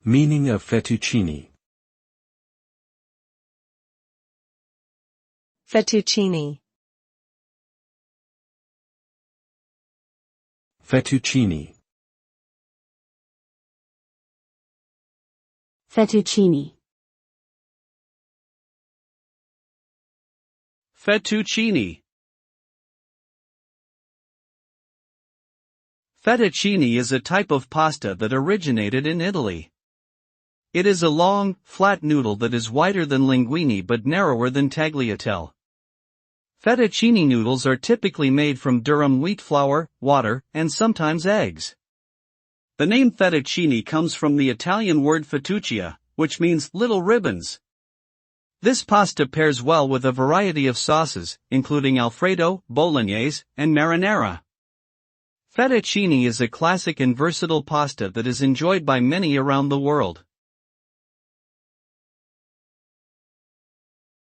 Meaning of fettuccine. Fettuccini. Fettuccine. Fettuccini. Fettuccini. Fettuccine is a type of pasta that originated in Italy. It is a long, flat noodle that is wider than linguine but narrower than tagliatelle. Fettuccine noodles are typically made from durum wheat flour, water, and sometimes eggs. The name fettuccine comes from the Italian word fettuccia, which means little ribbons. This pasta pairs well with a variety of sauces, including Alfredo, Bolognese, and marinara. Fettuccine is a classic and versatile pasta that is enjoyed by many around the world.